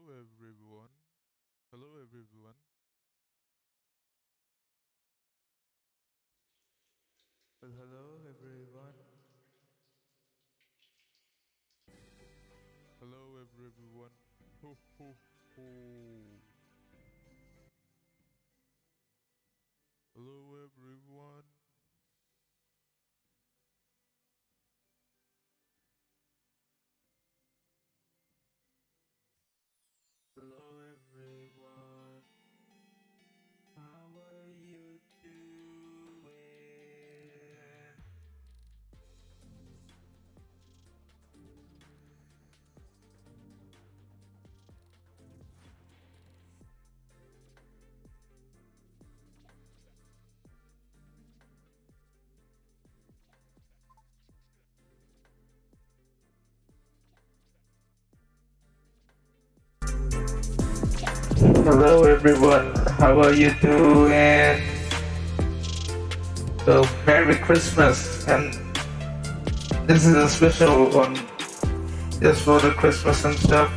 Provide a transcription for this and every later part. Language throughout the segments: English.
everyone. Hello everyone. Hello everyone. Hello everyone. Ho ho ho. Hello everyone. Hello everyone. How are you doing? Hello everyone. How are you doing? So Merry Christmas, and this is a special one just for the Christmas and stuff.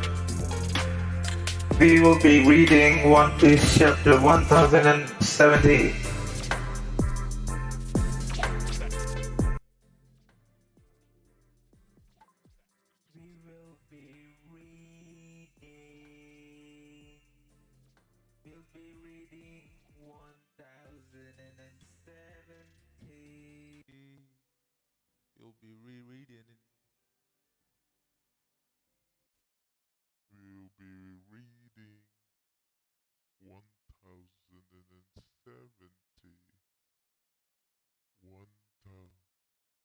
We will be reading One Piece chapter 1070. We will be reading. We'll be reading 1070. You'll be rereading it. We'll be reading 1070. One thousand.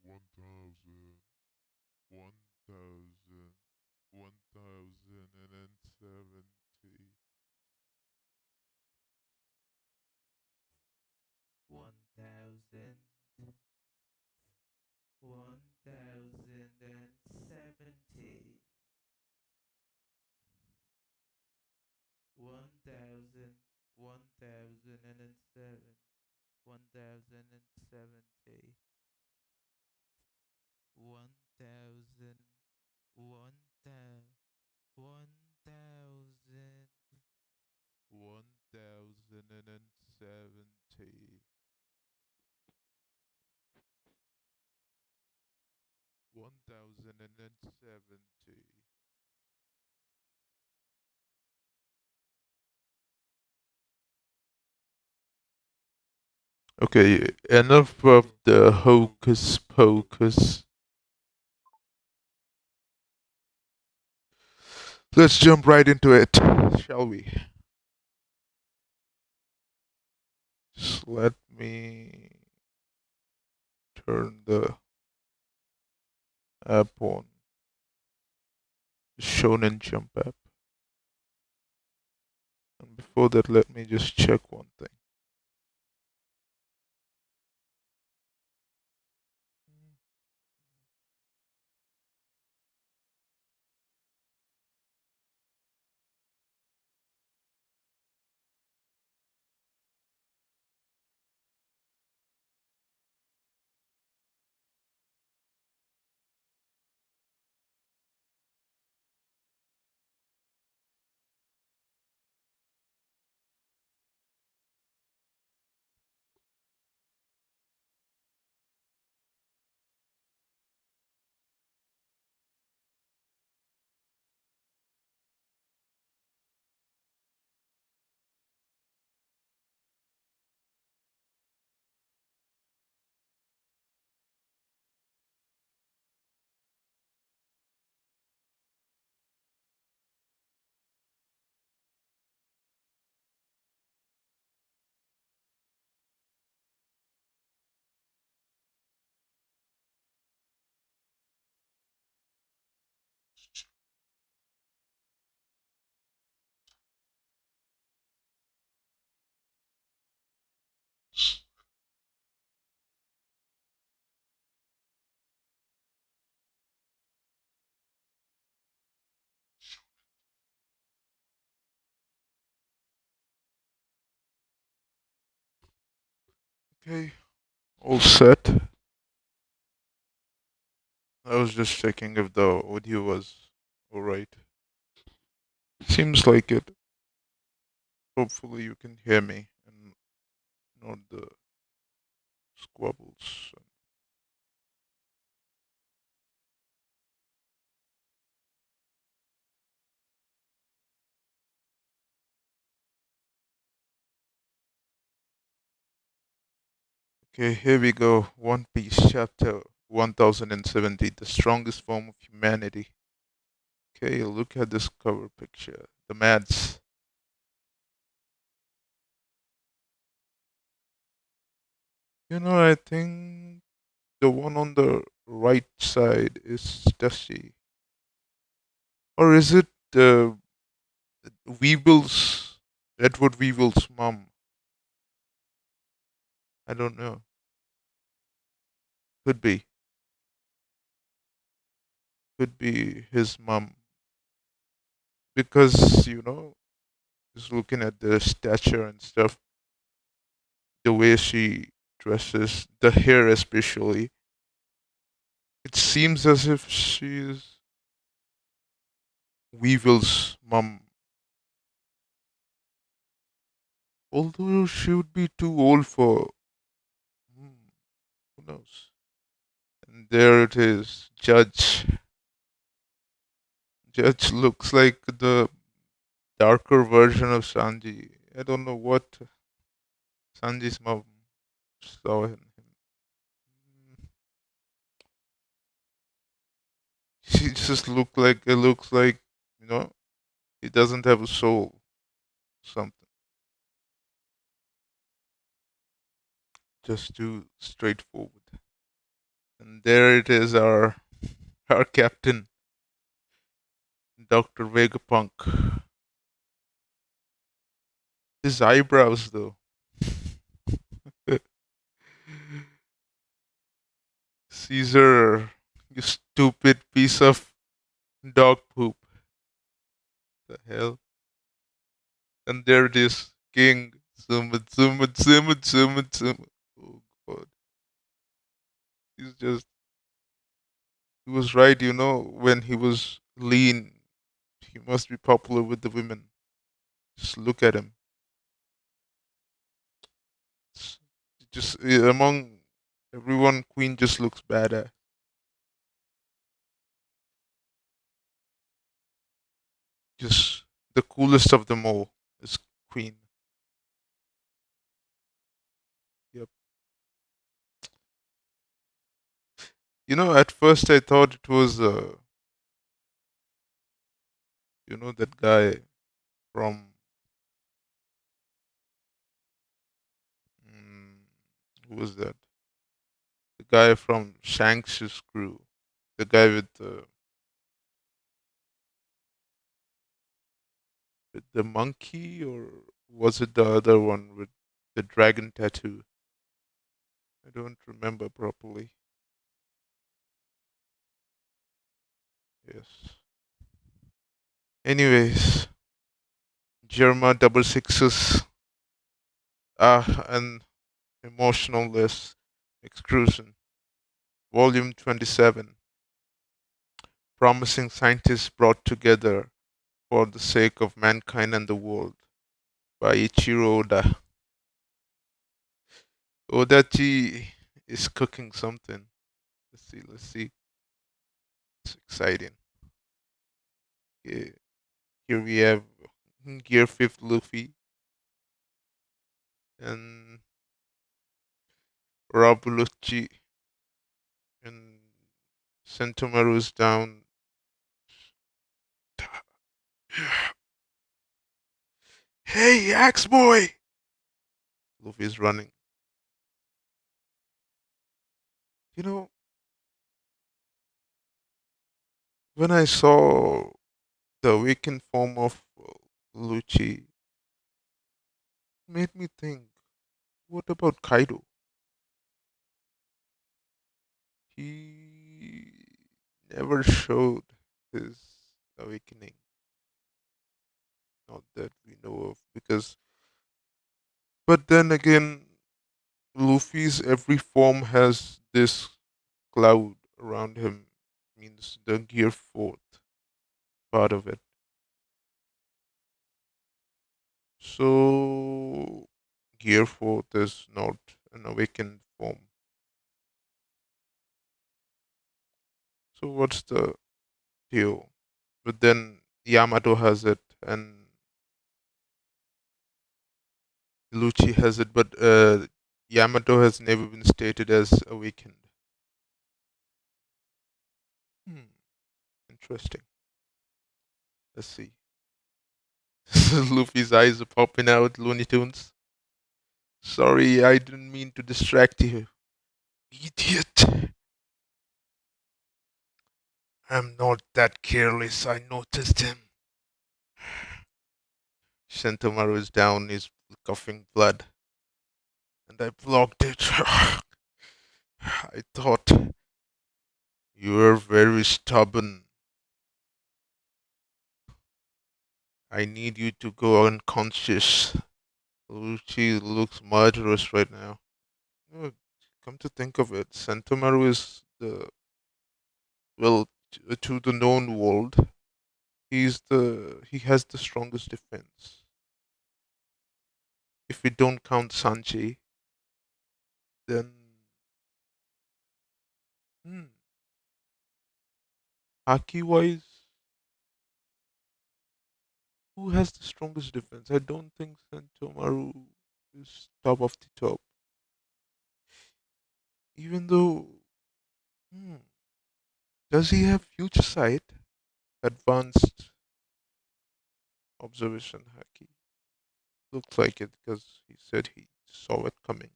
1000. 1000. 1070. 1000. 1070. 1000. 1007. 1070. 1000. 1000. 1000. 1070. 1070. Okay, enough of the hocus pocus. Let's jump right into it, shall we? Just let me turn the app on. Shonen Jump app. And before that, let me just check one thing. Okay, all set. I was just checking if the audio was alright. Seems like it. Hopefully you can hear me and not the squabbles. Okay, here we go. One Piece chapter 1070, the strongest form of humanity. Okay, look at this cover picture. The Mads. I think the one on the right side is Dusty. Or is it Weeble's, Edward Weeble's mom? I don't know. Could be. Could be his mom. Because, just looking at the stature and stuff, the way she dresses, the hair especially, it seems as if she's Weevil's mom. Although she would be too old for. Hmm, who knows? And there it is. Judge. Judge looks like the darker version of Sanji. I don't know what Sanji's mom saw in him. She just looks like, you know, he doesn't have a soul. Something. Just too straightforward. And there it is, our captain, Dr. Vegapunk. His eyebrows, though. Caesar, you stupid piece of dog poop. The hell? And there it is, King. Zoom it. Oh god, he's just. He was right, when he was lean, he must be popular with the women. Just look at him. It's just among everyone, Queen just looks badass. Just the coolest of them all is Queen. Yep. At first I thought it was, that guy from, mm, who was that? The guy from Shanks' crew. The guy with the monkey, or was it the other one with the dragon tattoo? I don't remember properly. Yes. Anyways, Germa double sixes. An emotionless excursion. Volume 27. Promising scientists brought together for the sake of mankind and the world by Ichiro Oda. Odachi is cooking something. Let's see. It's exciting. Okay. Here we have Gear 5th Luffy and Robulucci, and Sentomaru's down. Hey, Axe Boy! Luffy's running. You know, when I saw the awakened form of Lucci, made me think, what about Kaido? He never showed his awakening, not that we know of. But then again, Luffy's every form has this cloud around him, means the gear fourth part of it. So Gear 4th is not an awakened form. So what's the deal? But then Yamato has it and Lucci has it, but Yamato has never been stated as awakened. Hmm, interesting. Let's see. Luffy's eyes are popping out, Looney Tunes. Sorry, I didn't mean to distract you. Idiot. I'm not that careless. I noticed him. Sentomaru is down, he's coughing blood, and I blocked it. I thought you were very stubborn. I need you to go unconscious. Lucci looks murderous right now. Oh, come to think of it, Sentomaru is the, well, to the known world, he has the strongest defense. If we don't count Sanji, then hmm, Haki wise, who has the strongest defense? I don't think Sentomaru is top of the top. Even though, hmm, does he have future sight? Advanced observation Haki. Looks like it because he said he saw it coming.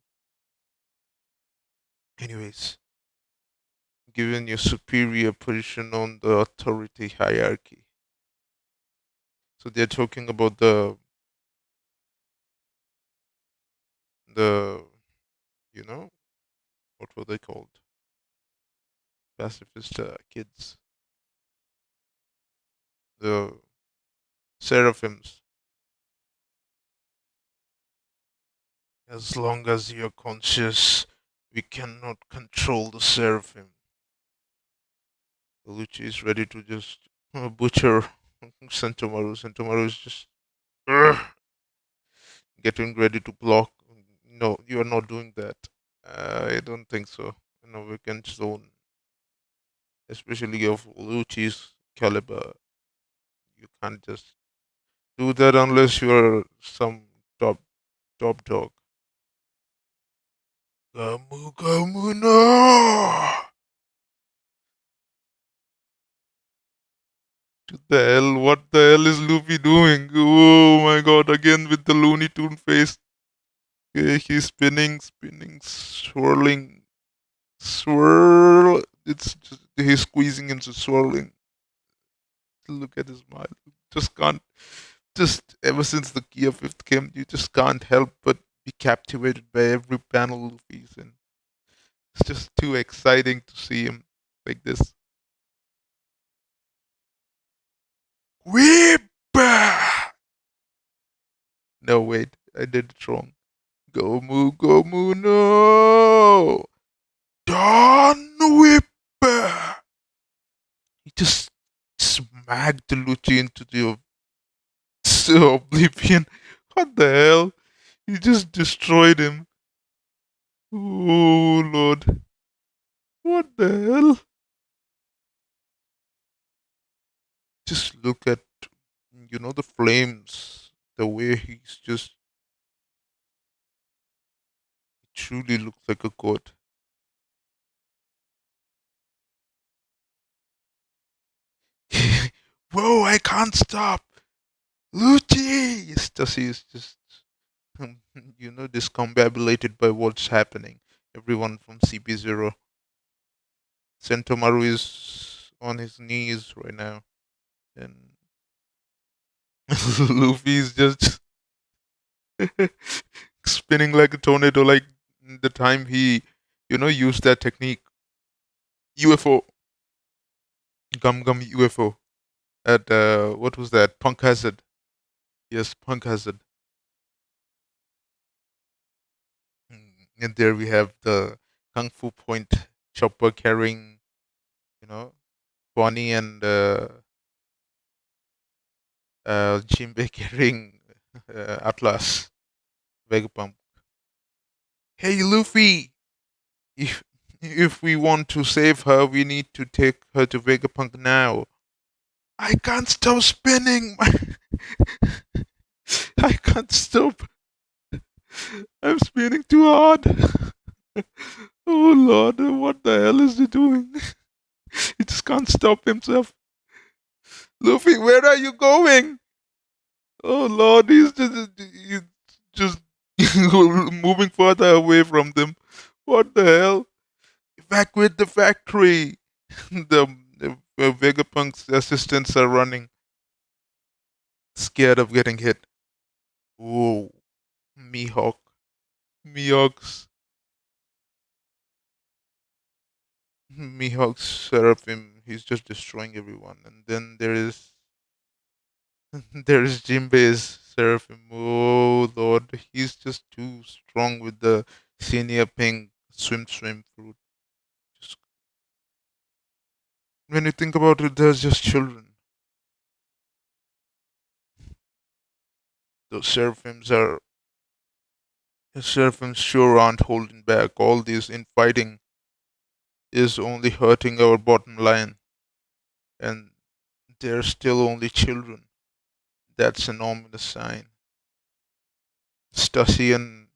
Anyways, given your superior position on the authority hierarchy. So they're talking about the you know what were they called? Pacifist kids, the seraphims. As long as you're conscious, we cannot control the seraphim. Lucci is ready to just butcher Sentomaru. Sentomaru is just getting ready to block. No, you are not doing that. I don't think so. In a weekend zone, especially of Lucci's caliber, you can't just do that unless you're some top top dog. Gamu Gamu no! What the hell? What the hell is Luffy doing? Oh my god! Again with the Looney Tune face. Okay, he's spinning, spinning, swirling, swirl. It's just he's squeezing into swirling. Look at his smile. Just can't. Just ever since the Gear Fifth came, you just can't help but be captivated by every panel Luffy's in. It's just too exciting to see him like this. Whip! No, wait, I did it wrong. Gomu Gomu no! Don Whip! He just smacked the Lucci into the oblivion. What the hell? He just destroyed him. Oh lord. What the hell? Just look at, the flames. The way he's just, he truly looks like a god. Whoa, I can't stop. Lucci! Stussy is just, discombobulated by what's happening. Everyone from CP0. Sentomaru is on his knees right now. And Luffy is just spinning like a tornado, like the time he, used that technique. UFO. Gum Gum UFO. At, what was that? Punk Hazard. Yes, Punk Hazard. And there we have the Kung Fu Point chopper carrying, you know, Bonnie and Jinbei carrying. Atlas, Vegapunk. Hey Luffy, if if we want to save her, we need to take her to Vegapunk now. I can't stop spinning. I can't stop. I'm spinning too hard. Oh Lord, what the hell is he doing? He just can't stop himself. Luffy, where are you going? Oh Lord, he's just moving further away from them. What the hell? Evacuate the factory. The Vegapunk's assistants are running, scared of getting hit. Whoa, Mihawk. Mihawk's Mihawk's Seraphim. He's just destroying everyone. And then there is there is Jinbei's Seraphim. Oh Lord, he's just too strong with the senior pink swim fruit. Just, when you think about it, they're just children. Those seraphims sure aren't holding back. All this infighting is only hurting our bottom line, and they're still only children. That's an ominous sign. Stussy and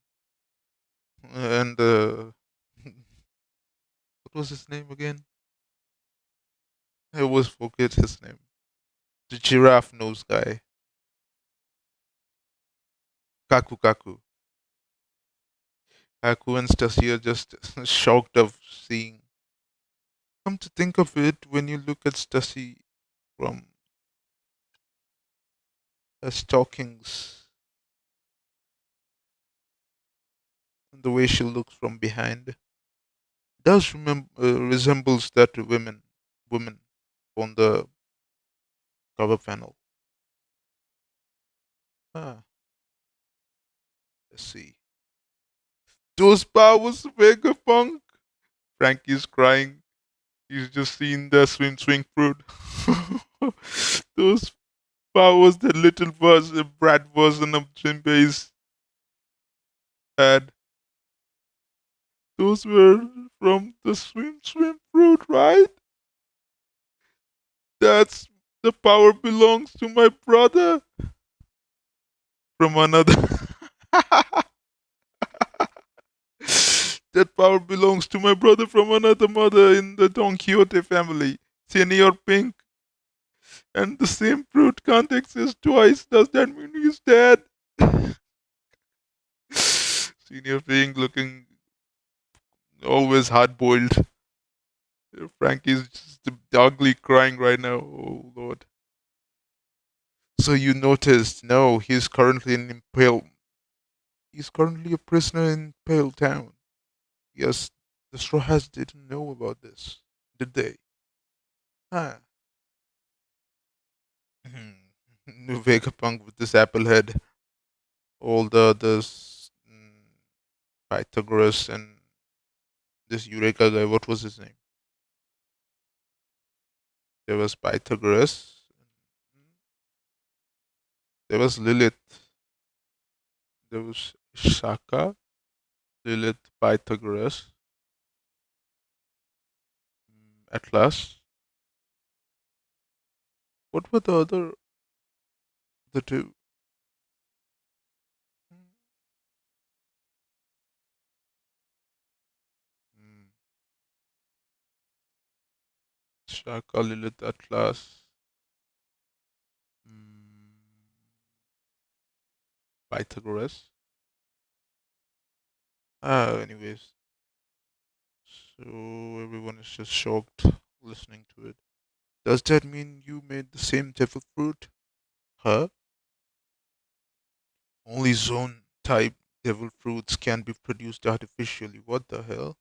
what was his name again? I always forget his name. The giraffe nose guy, Kaku Kaku. Kaku and Stussy are just shocked of seeing. Come to think of it, when you look at Stussy from her stockings, and the way she looks from behind, does resembles that woman on the cover panel. Ah, let's see. Those powers, Vegapunk. Frankie's crying. He's just seen the swing fruit. Those powers, the little brat version of Jinbei's had. Those were from the swim fruit, right? That's the power belongs to my brother from another. That power belongs to my brother from another mother in the Don Quixote family. Senior Pink and the same fruit can't exist twice. Does that mean he's dead? Senior Pink looking always hard boiled. Frankie's just ugly crying right now. Oh Lord. So you noticed, no, he's currently in Impale. He's currently a prisoner in Pale Town. Yes, the Straw Hats didn't know about this, did they? Huh. Vegapunk with this apple head. All the others, Pythagoras and this Eureka guy, what was his name? There was Pythagoras. There was Lilith. There was Shaka, Lilith, Pythagoras, Atlas. What were the two? Mm, Shaka, Lilith, Atlas, mm, Pythagoras. Anyways, so everyone is just shocked listening to it. Does that mean you made the same devil fruit? Huh? Only zone type devil fruits can be produced artificially. What the hell?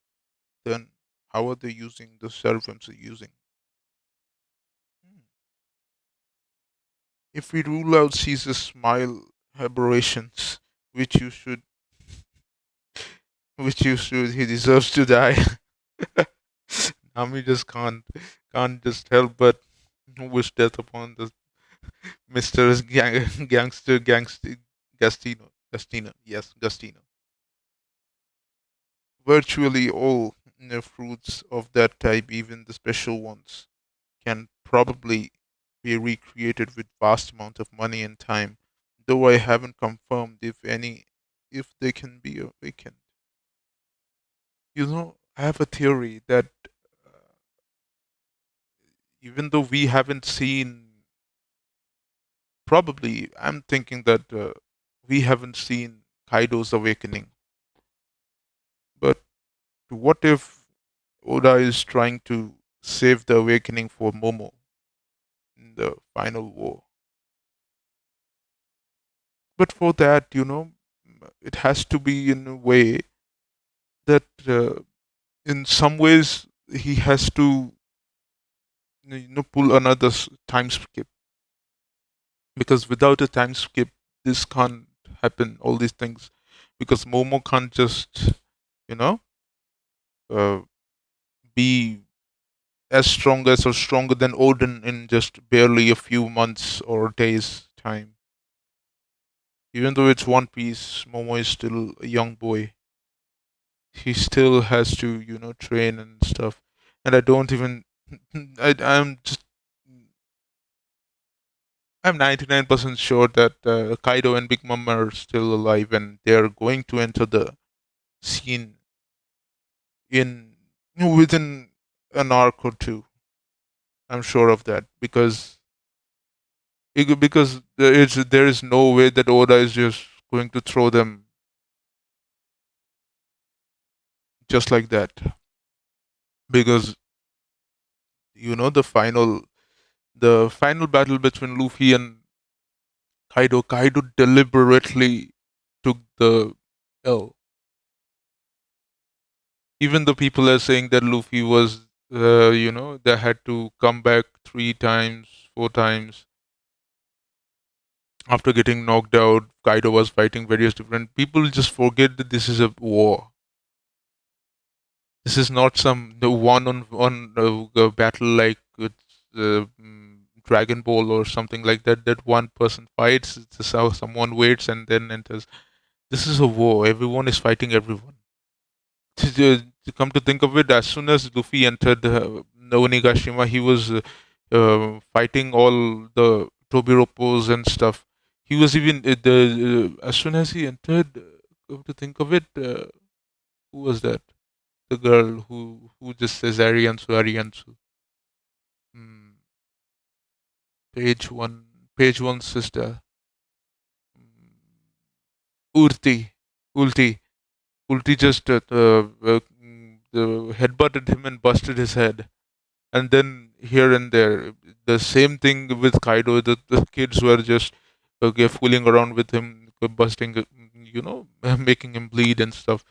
Then how are they using the seraphims are using? Hmm. If we rule out Caesar's smile aberrations, which you should, he deserves to die. Nami just can't just help but wish death upon the Mister Gangster. Gastino, yes, Gastino. Virtually all fruits of that type, even the special ones, can probably be recreated with vast amount of money and time, though I haven't confirmed if they can be awakened. I have a theory that even though we haven't seen, probably, I'm thinking that we haven't seen Kaido's awakening. But what if Oda is trying to save the awakening for Momo in the final war? But for that, it has to be in a way that, in some ways, he has to, pull another time skip, because without a time skip, this can't happen. All these things, because Momo can't just, you know, uh, be as strong as or stronger than Odin in just barely a few months or days time. Even though it's One Piece, Momo is still a young boy. He still has to, train and stuff. And I don't even, I'm 99% sure that Kaido and Big Mom are still alive and they're going to enter the scene in within an arc or two. I'm sure of that because there is no way that Oda is just going to throw them just like that, because the final battle between Luffy and Kaido deliberately took the L. Even the people are saying that Luffy was, they had to come back 3 times, 4 times after getting knocked out. Kaido was fighting various different people. Just forget that this is a war. This is not some the one-on-one battle like it's Dragon Ball or something like that. That one person fights. It's how someone waits and then enters. This is a war. Everyone is fighting everyone. To come to think of it, as soon as Luffy entered Onigashima, he was fighting all the Tobiropos and stuff. He was even the as soon as he entered. Come to think of it, who was that? The girl who just says Ariansu, Ariansu. Hmm. Page one sister. Urti, Ulti, Ulti just headbutted him and busted his head. And then here and there, the same thing with Kaido. The kids were just fooling around with him, busting, making him bleed and stuff.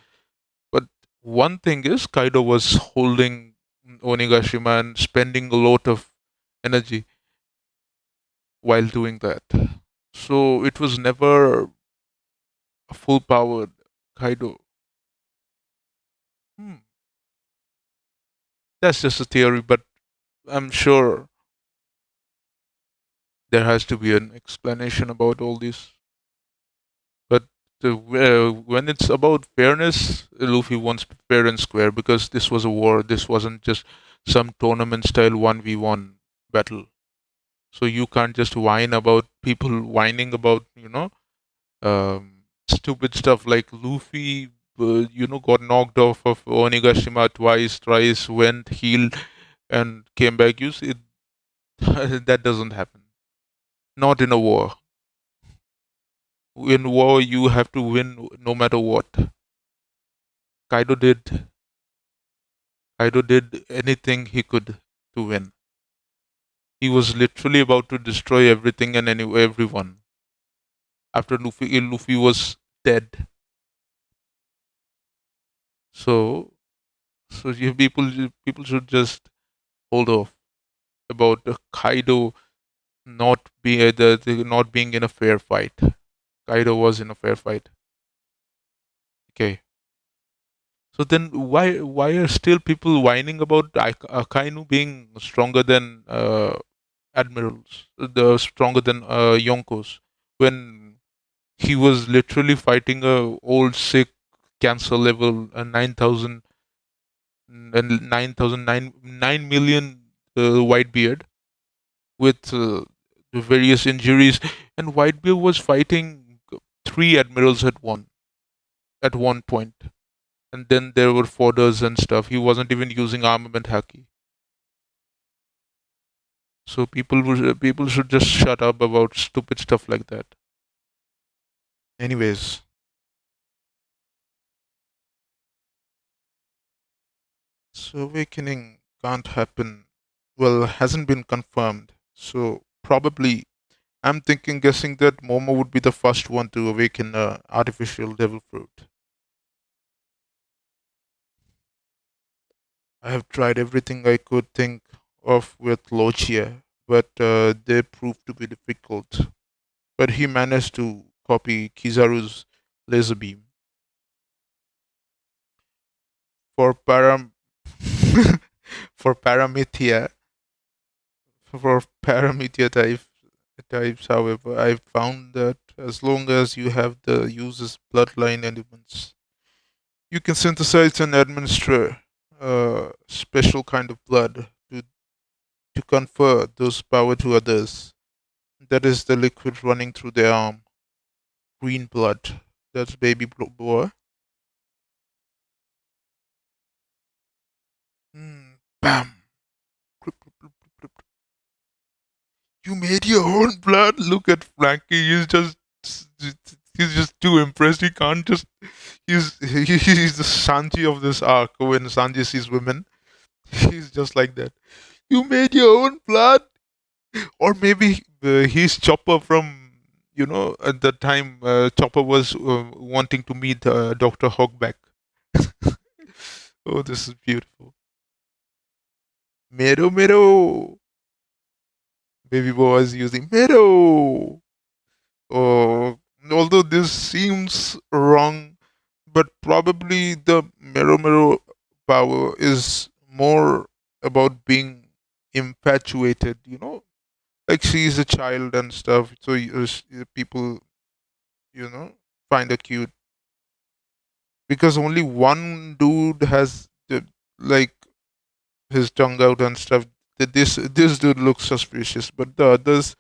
But one thing is, Kaido was holding Onigashima and spending a lot of energy while doing that. So it was never a full powered Kaido. Hmm. That's just a theory, but I'm sure there has to be an explanation about all this. But when it's about fairness, Luffy wants fair and square because this was a war. This wasn't just some tournament style 1v1 battle. So you can't just whine about people whining about, stupid stuff like Luffy, got knocked off of Onigashima twice, thrice, went, healed, and came back. You see, that doesn't happen. Not in a war. In war, you have to win no matter what. Kaido did. Kaido did anything he could to win. He was literally about to destroy everything and everyone. After Luffy was dead. So, people should just hold off about Kaido not being in a fair fight. Kaido was in a fair fight. Okay. So then why are still people whining about Akainu being stronger than admirals, the stronger than Yonkos, when He was literally fighting a old sick cancer level, a 9,000 and 9,009 9 million white beard with various injuries, and Whitebeard was fighting three admirals at one point, and then there were fodders and stuff. He wasn't even using armament haki. So people should just shut up about stupid stuff like that. Anyways, so awakening can't happen. Well, hasn't been confirmed. So probably I'm thinking, guessing that Momo would be the first one to awaken artificial devil fruit. I have tried everything I could think of with Lochia, but they proved to be difficult. But he managed to copy Kizaru's laser beam. For for paramithia for paramithia types, however, I found that as long as you have the user's bloodline elements, you can synthesize and administer a special kind of blood to confer those power to others. That is the liquid running through their arm. Green blood. That's baby boy. Bam. You made your own blood. Look at Frankie. He's just too impressed. He can't just. He's the Sanji of this arc. When Sanji sees women, he's just like that. You made your own blood, or maybe he's Chopper from. At the time, Chopper was wanting to meet Doctor Hogback. Oh, this is beautiful. Mero Mero. Baby boy is using Mero. Oh, although this seems wrong, but probably the Mero Mero power is more about being infatuated, like she's a child and stuff. So people, you know, find her cute because only one dude has like his tongue out and stuff. This dude looks suspicious, but the others,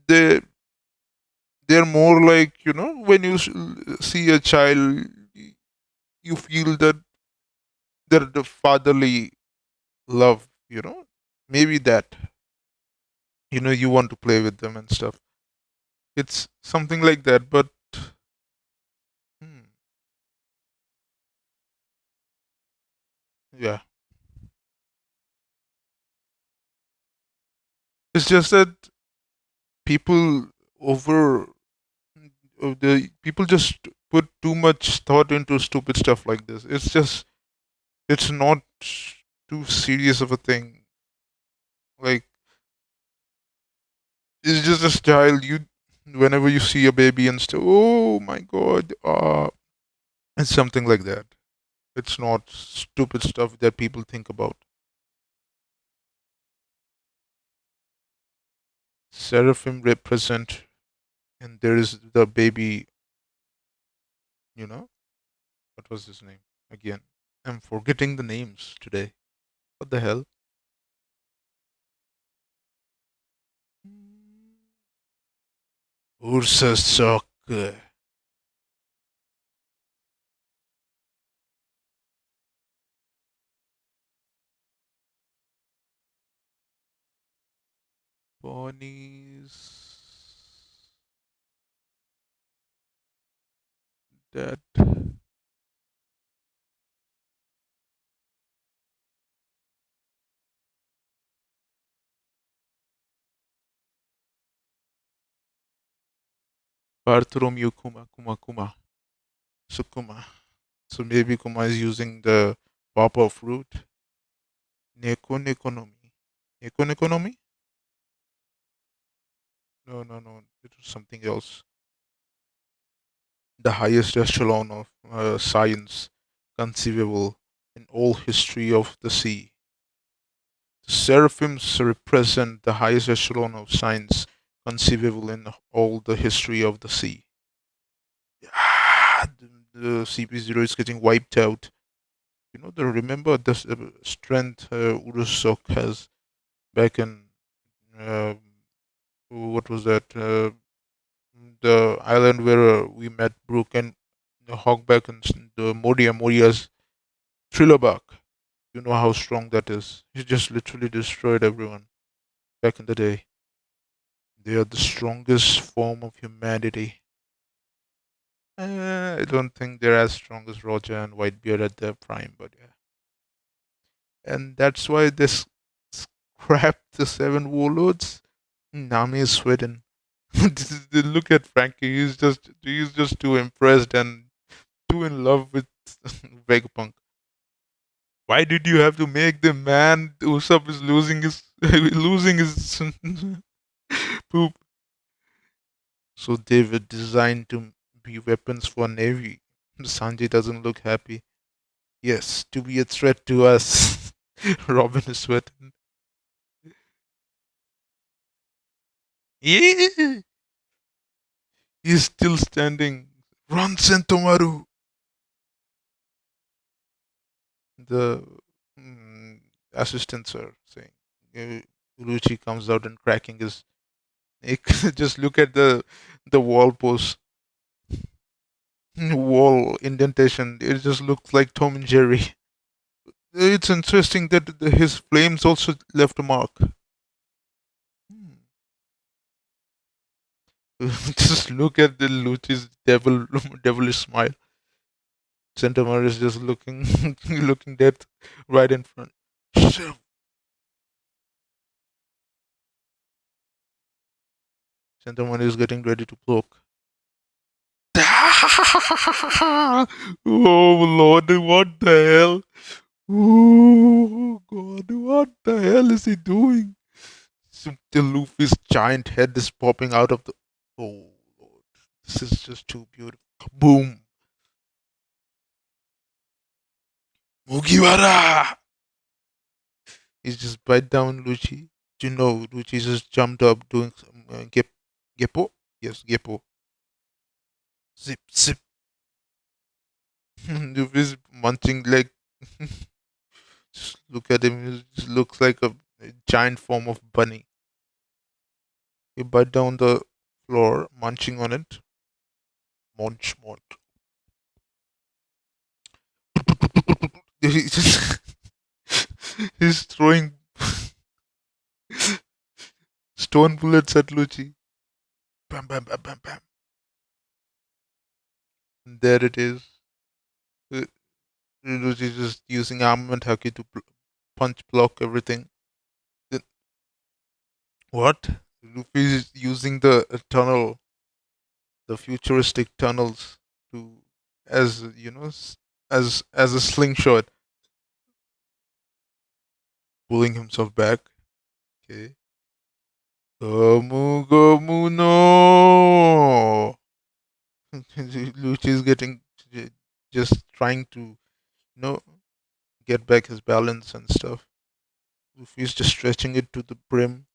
they they're more like, when you see a child, you feel that they're the fatherly love, maybe that, you want to play with them and stuff. It's something like that, but hmm, yeah, it's just that people over the people just put too much thought into stupid stuff like this. It's not too serious of a thing. Like, it's just a style. Whenever you see a baby and stuff, oh my god, it's something like that. It's not stupid stuff that people think about. Seraphim represent, and there is the baby, you know, what was his name again? I'm forgetting the names today. What the hell? Ursa Sok. Ponies. That. Bartholomew Kuma. Sukuma. So maybe Kuma is using the pop fruit. Nekon economy. Nekon economy? No. It was something else. The highest echelon of science conceivable in all history of the sea. The seraphims represent the highest echelon of science conceivable in all the history of the sea. CP0 is getting wiped out. Remember this strength Urusok has back in uh, what was that? The island where we met Brook and the Hogback and the Moria's thriller bark. You know how strong that is. He just literally destroyed everyone back in the day. They are the strongest form of humanity. I don't think they're as strong as Roger and Whitebeard at their prime, but yeah. And that's why this scrap the seven warlords. Nami is Sweden. Look at Frankie. He's just too impressed and too in love with Vegapunk. Why did you have to make the man Usopp is losing his losing his poop? So they were designed to be weapons for Navy. Sanjay doesn't look happy. Yes, to be a threat to us. Robin is sweating. Yeah, he's still standing. Run, Sentomaru. The assistants are saying. Uruchi comes out and cracking his neck. Just look at the wall post, wall indentation. It just looks like Tom and Jerry. It's interesting that his flames also left a mark. Hmm. Just look at the Luchi's devilish smile. Sentamar is just looking looking dead right in front. Shiv. Sentamar is getting ready to poke. Oh Lord, what the hell? Oh God, what the hell is he doing? The Luffy's giant head is popping out of the. Oh Lord, this is just too beautiful. Boom! Mugiwara! He's just bite down Lucci. Lucci just jumped up doing some Geppo? Yes, Geppo. Zip, zip. Luffy's munching like. Just look at him. He just looks like a giant form of bunny. He bite down the floor, munching on it. Munch, munch. He's just he's throwing stone bullets at Lucci. Bam, bam, bam, bam, bam. And there it is. Uh, Lucci just using armament haki to punch block everything. Then, what? Luffy is using the tunnel, the futuristic tunnels, to as as a slingshot, pulling himself back. Okay. Gomu Gomu no. Lucci is getting just trying to get back his balance and stuff. Luffy's just stretching it to the brim.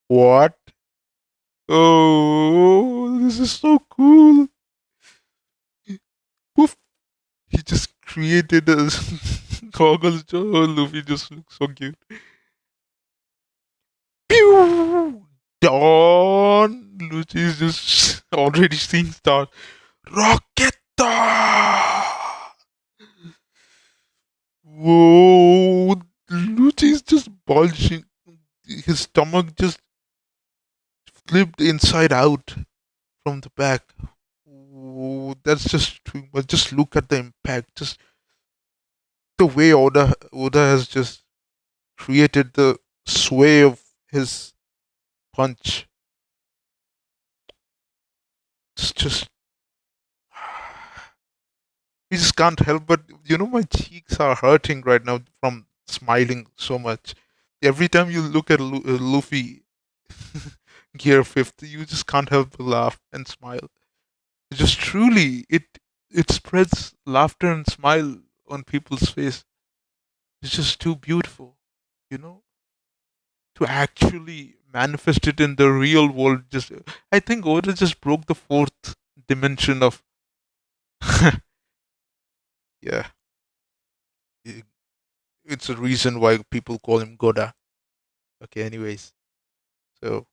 What? Oh, this is so cool. Woof. He just created a goggles. Oh, Luffy just looks so cute. Pew! Dawn! Luffy's just already seeing stars. Rocketa! Whoa! Luffy's just bulging. His stomach just flipped inside out from the back. Ooh, that's just too much. Just look at the impact. Just the way Oda has just created the sway of his punch. It's just we just can't help but my cheeks are hurting right now from smiling so much. Every time you look at Luffy Gear 50, you just can't help but laugh and smile. Just truly, it spreads laughter and smile on people's face. It's just too beautiful, you know, to actually manifest it in the real world. Just I think Oda just broke the fourth dimension of Yeah, i- it's a reason why people call him Goda. Okay, anyways, so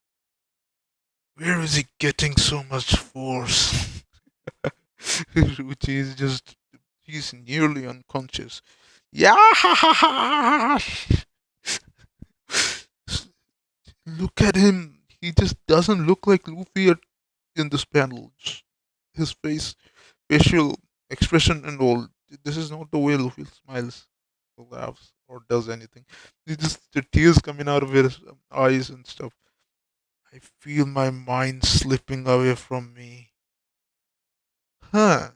where is he getting so much force? Which is just he's nearly unconscious. Yeah, look at him. He just doesn't look like Luffy in this panel. His face, facial expression, and all. This is not the way Luffy smiles, or laughs, or does anything. It's just the tears coming out of his eyes and stuff. I feel my mind slipping away from me. Huh?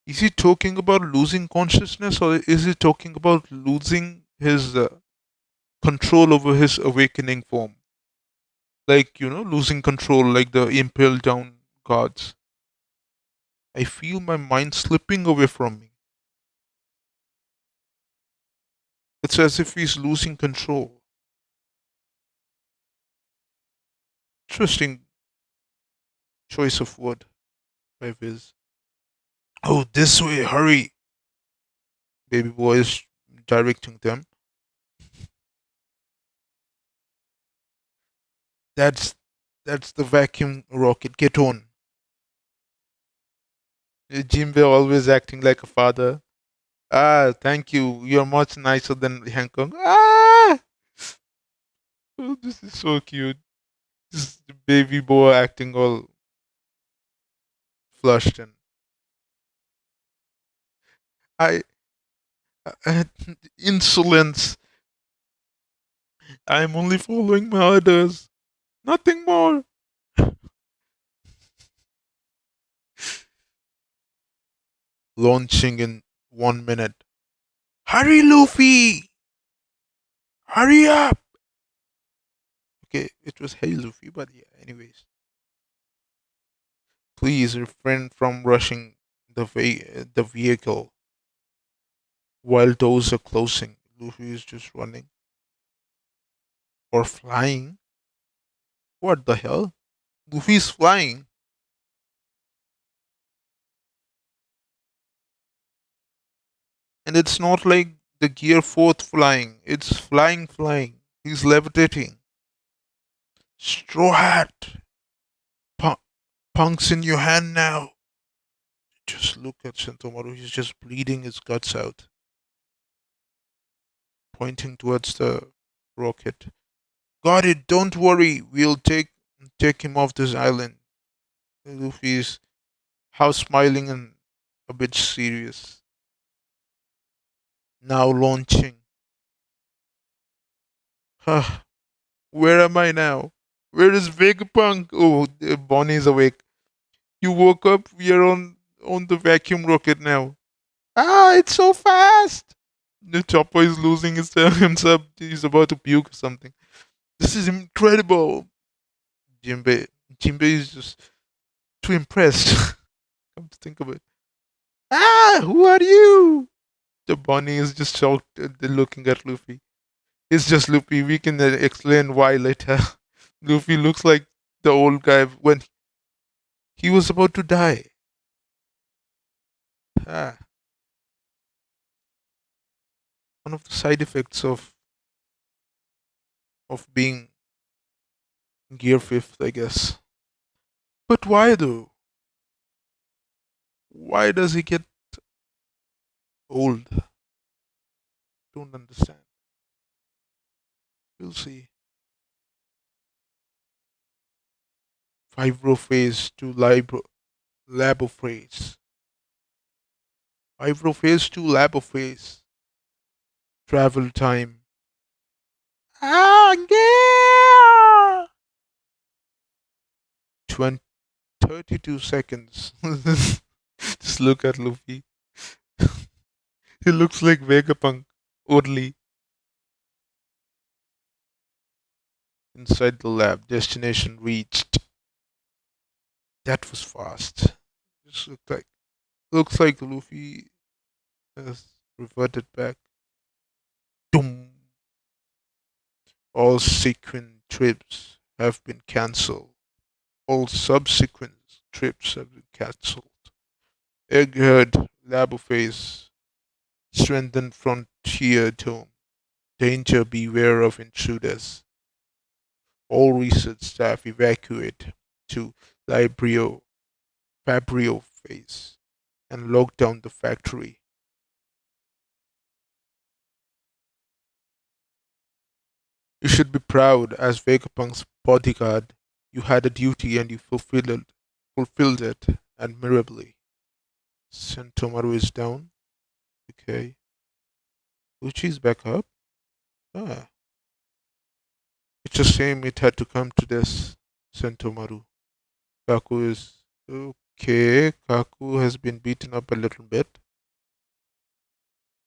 Is he talking about losing consciousness, or is he talking about losing his control over his awakening form? Like, losing control, like the impaled down gods. I feel my mind slipping away from me. It's as if he's losing control. Interesting choice of word by Viz. Oh, this way, hurry! Baby boy is directing them. That's that's the vacuum rocket. Get on. Jimbe always acting like a father. Ah, thank you. You're much nicer than Hancock. Ah, oh, this is so cute. This is the baby boy acting all flushed and I, I insolence. I'm only following my orders. Nothing more. Launching in 1 minute. Hurry, Luffy! Hurry up! Okay, it was Hey Luffy, but yeah, anyways. Please refrain from rushing the vehicle while doors are closing. Luffy is just running. Or flying. What the hell? Luffy's flying. And it's not like the Gear 4th flying. It's flying. He's levitating. Straw Hat! Pu- Punk's in your hand now. Just look at Sentomaru. He's just bleeding his guts out, pointing towards the rocket. Got it. Don't worry. We'll take him off this island. Luffy's half smiling and a bit serious. Now launching. Huh. Where am I now? Where is Vegapunk? Oh, Bonnie's awake. You woke up. We are on the vacuum rocket now. Ah, it's so fast. The Chopper is losing himself. He's about to puke or something. This is incredible. Jinbei. Jinbei is just too impressed. Come to think of it. Ah, who are you? The bunny is just shocked looking at Luffy. It's just Luffy. We can explain why later. Luffy looks like the old guy when he was about to die. Ah, one of the side effects of being Gear Fifth, I guess. But why though? Why does he get old? Don't understand. We'll see. Fibrophase to labophase. Fibrophase to labophase. Travel time. Ah, yeah! 20, 32 seconds. Just look at Luffy. He looks like Vegapunk. Oddly. Inside the lab. Destination reached. That was fast. Just looks like Luffy has reverted back. Doom. All sequent trips have been cancelled. All subsequent trips have been cancelled. Egghead, Laboface, strengthened frontier tone. Danger, beware of intruders. All research staff evacuate to Librio, Fabrio phase and lock down the factory. You should be proud as Vegapunk's bodyguard. You had a duty and you fulfilled it admirably. Sentomaru is down. Okay. Uchi's back up. Ah. It's a shame it had to come to this, Sentomaru. Kaku is okay. Kaku has been beaten up a little bit.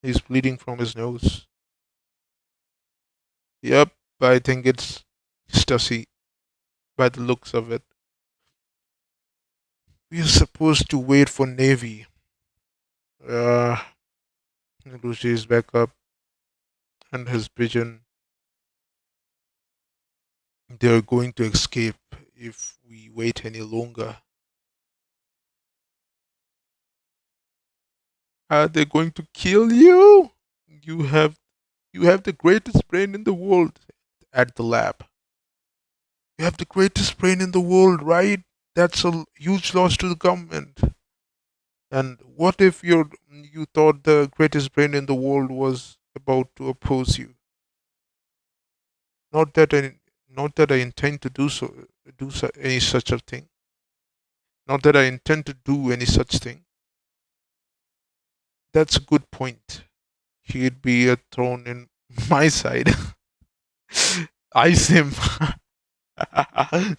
He's bleeding from his nose. Yep, I think it's Stussy by the looks of it. We are supposed to wait for Navy. Uh, Lucy is back up and his pigeon. They're going to escape if we wait any longer. Are they going to kill you? You have you have the greatest brain in the world at the lab. You have the greatest brain in the world, right? That's a huge loss to the government. And what if you thought the greatest brain in the world was about to oppose you? Not that I, not that I intend to any such a thing. Not that I intend to do any such thing. That's a good point. He'd be a thorn in my side. Ice him.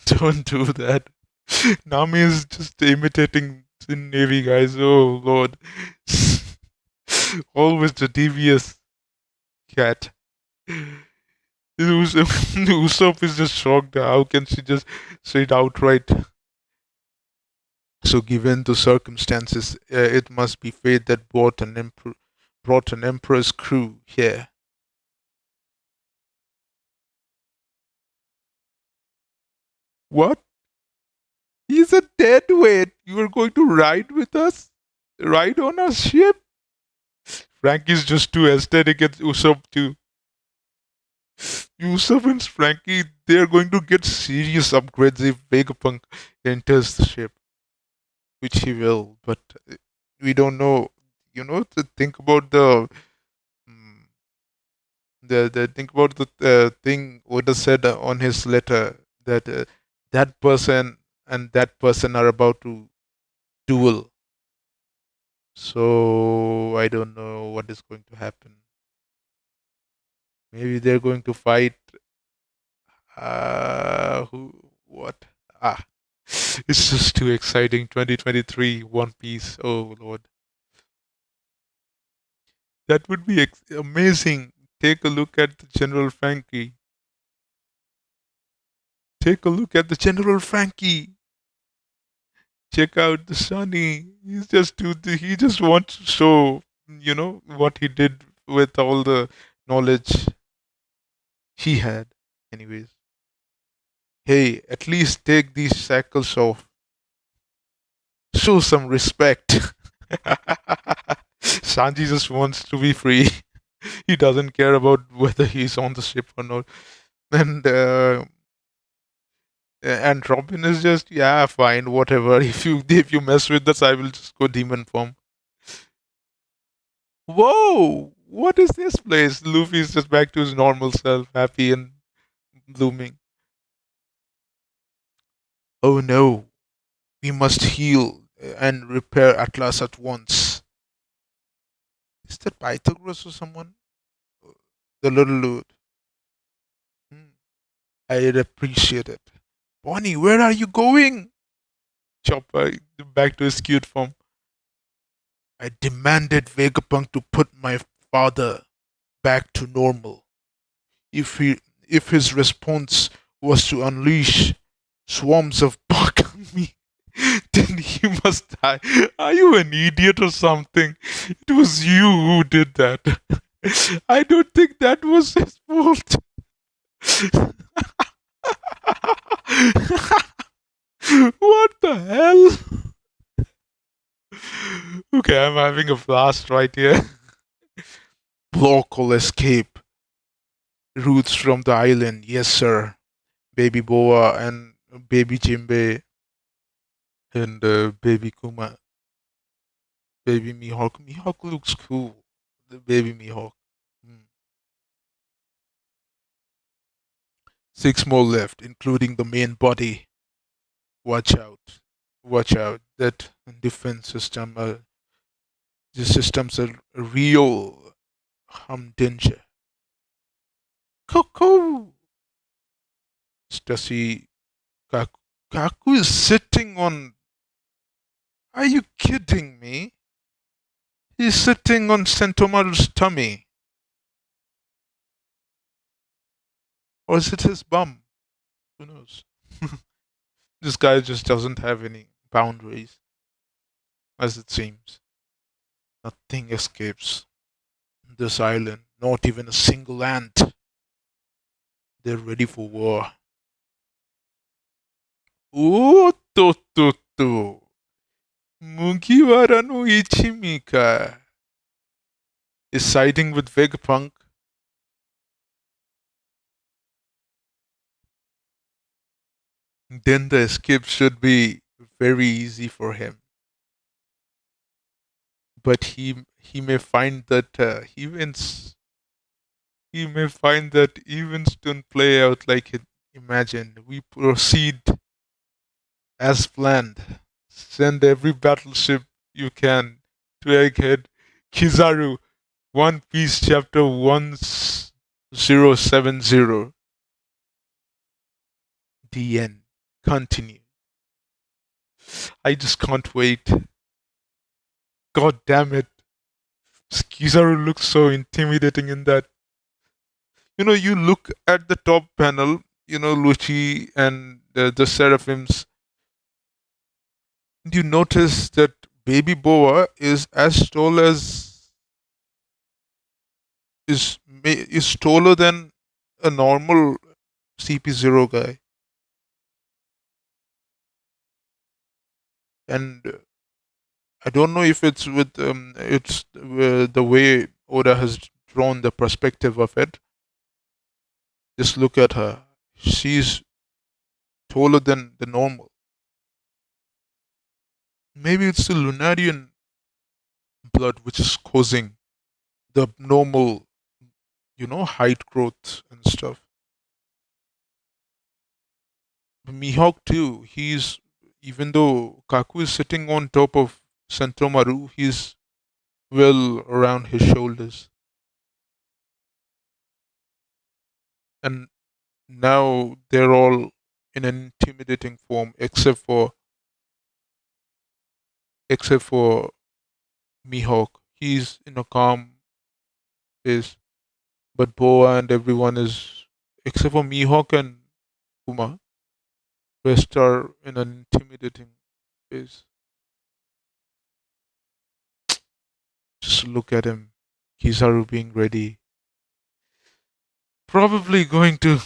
Don't do that. Nami is just imitating the Navy guys. Oh Lord. Always the devious cat. Usopp is just shocked. How can she just say it outright? So, given the circumstances, it must be fate that brought an emperor's crew here. What? He's a dead weight. You are going to ride with us? Ride on our ship? Frankie's just too aesthetic and Usopp too. Usopp and Frankie, they're going to get serious upgrades if Vegapunk enters the ship, which he will, but we don't know. To think about mm, the think about the thing Oda said on his letter that that person and that person are about to duel. So I don't know what is going to happen. Maybe they're going to fight. Who? What? Ah, it's just too exciting. 2023 One Piece. Oh Lord, that would be amazing. Take a look at the General Frankie. Take a look at the General Frankie. Check out the Sunny. He just wants to show, what he did with all the knowledge he had. Anyways, hey, at least take these shackles off. Show some respect. Sanji just wants to be free. He doesn't care about whether he's on the ship or not. And and Robin is just, yeah, fine, whatever. If you mess with us, I will just go demon form. Whoa! What is this place? Luffy is just back to his normal self, happy and blooming. Oh no, we must heal and repair Atlas at once. Is that Pythagoras or someone? The little dude. Hmm, I'd appreciate it. Bonnie, where are you going? Chopper back to his cute form. I demanded Vegapunk to put my father back to normal. If his response was to unleash swarms of bug on me, then he must die. Are you an idiot or something? It was you who did that. I don't think that was his fault. What the hell? Okay, I'm having a blast right here. Local escape routes from the island. Yes, sir. Baby Boa and baby Jimbe and baby Kuma. Baby Mihawk. Mihawk looks cool. The baby Mihawk. Hmm. Six more left, including the main body. Watch out. Watch out. That defense system, the systems are real danger. Coco! Stacy Kaku. Kaku is sitting on. Are you kidding me? He's sitting on Sentomaru's tummy. Or is it his bum? Who knows? This guy just doesn't have any boundaries, as it seems. Nothing escapes this island, not even a single ant. They're ready for war. Oh, to. Mugiwara no Ichimika is siding with Vegapunk. Then the escape should be very easy for him. But he may find that events don't play out like it imagined. We proceed as planned. Send every battleship you can to Egghead Kizaru. One Piece Chapter 1070. The end. Continue. I just can't wait. God damn it. Kizaru looks so intimidating in that. You look at the top panel, Luchi and the Seraphims, and you notice that Baby Boa is as tall as is taller than a normal CP0 guy, and I don't know if it's with it's the way Oda has drawn the perspective of it. Just look at her; she's taller than the normal. Maybe it's the Lunarian blood which is causing the normal, height growth and stuff. Mihawk too. He's Even though Kaku is sitting on top of Sentomaru, he's well around his shoulders. And now they're all in an intimidating form, except for Mihawk. He's in a calm pace, but Boa and everyone is, except for Mihawk and Kuma, rest are in an intimidating pace. Just look at him. Kizaru being ready. Probably going to.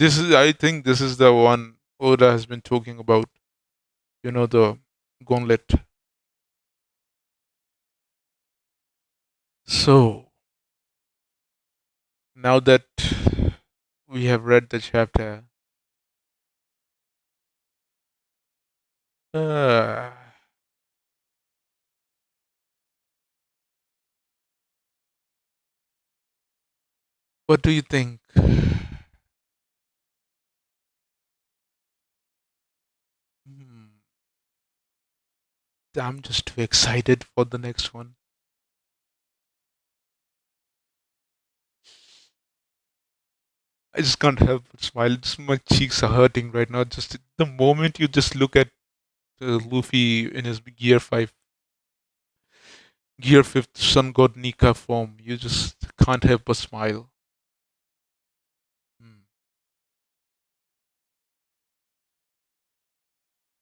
I think this is the one Oda has been talking about. The gauntlet. So, now that we have read the chapter, uh, what do you think? Hmm, I'm just too excited for the next one. I just can't help but smile. Just my cheeks are hurting right now. Just the moment you just look at Luffy in his Gear 5th Sun God Nika form, you just can't help but smile. Hmm.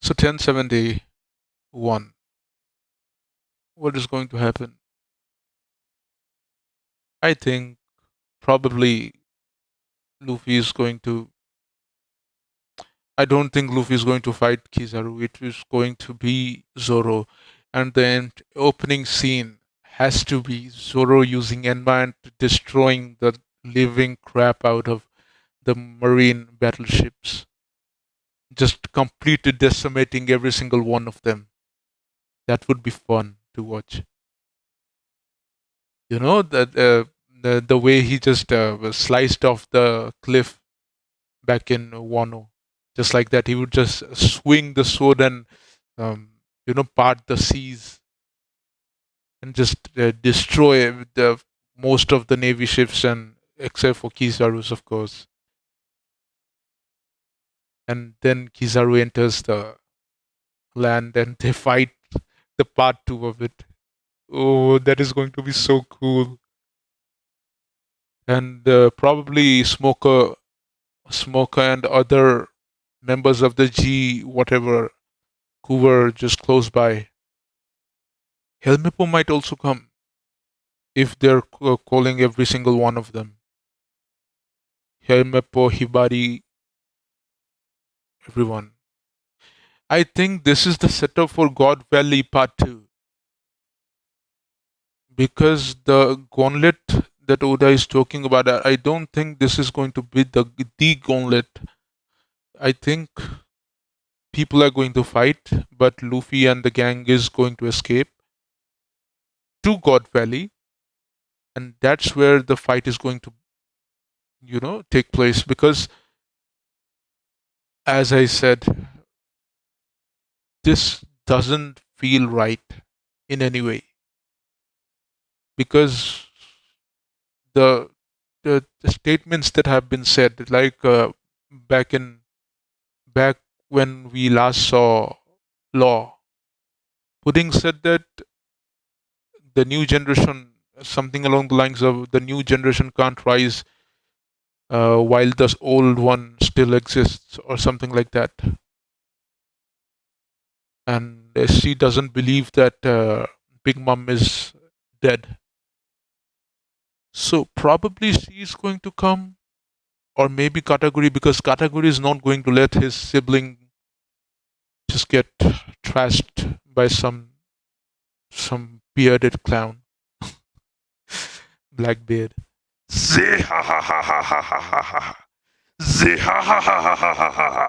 So 1071. What is going to happen? I think probably Luffy is going to I don't think Luffy is going to fight Kizaru. It is going to be Zoro. And the opening scene has to be Zoro using Enma and destroying the living crap out of the marine battleships. Just completely decimating every single one of them. That would be fun to watch. You know, the way he just was sliced off the cliff back in Wano. Just like that, he would just swing the sword and um, part the seas and just destroy the most of the navy ships, and except for Kizaru's, of course. And then Kizaru enters the land, and they fight the part two of it. Oh, that is going to be so cool. And probably Smoker, and other members of the G, whatever, who were just close by. Helmepo might also come if they're calling every single one of them. Helmepo, Hibari, everyone. I think this is the setup for God Valley Part 2, because the gauntlet that Oda is talking about, I don't think this is going to be the gauntlet. I think people are going to fight, but Luffy and the gang is going to escape to God Valley, and that's where the fight is going to, take place. Because, as I said, this doesn't feel right in any way, because the the statements that have been said, like back in back when we last saw Law, Pudding said that the new generation, something along the lines of the new generation can't rise while the old one still exists, or something like that. And she doesn't believe that Big Mom is dead. So probably she's going to come, or maybe Kataguri, because Kataguri is not going to let his sibling just get trashed by some bearded clown, Blackbeard. Zihahahahahaha. Zihahahahahaha.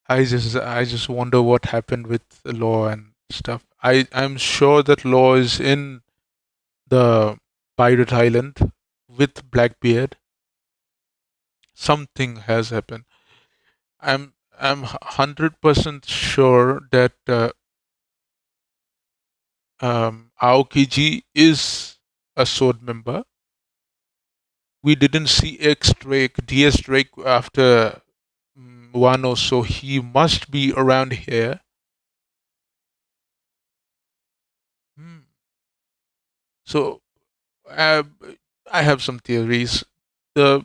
I just wonder what happened with Law and stuff. I'm sure that Law is in the pirate island with Blackbeard. Something has happened. I'm 100% sure that Aokiji is a sword member. We didn't see X Drake, DS Drake after Wano, so he must be around here. Hmm. So uh, I have some theories. The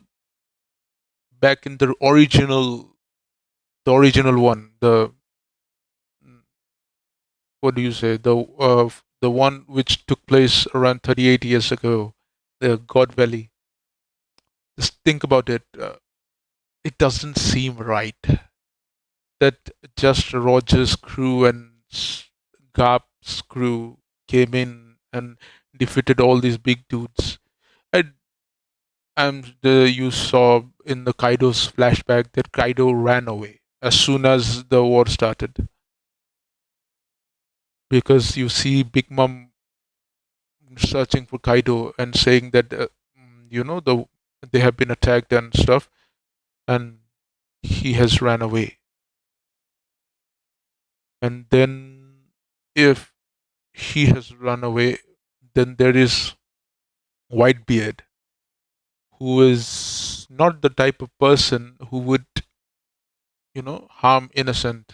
back in the original one, the mm, what do you say, the one which took place around 38 years ago, the God Valley. Just think about it. It doesn't seem right that just Rogers' crew and Garp's crew came in and defeated all these big dudes. I, you saw in the Kaido's flashback that Kaido ran away as soon as the war started, because you see Big Mom searching for Kaido and saying that they have been attacked and stuff, and he has ran away. And then, if he has run away, then there is Whitebeard, who is not the type of person who would, harm innocent.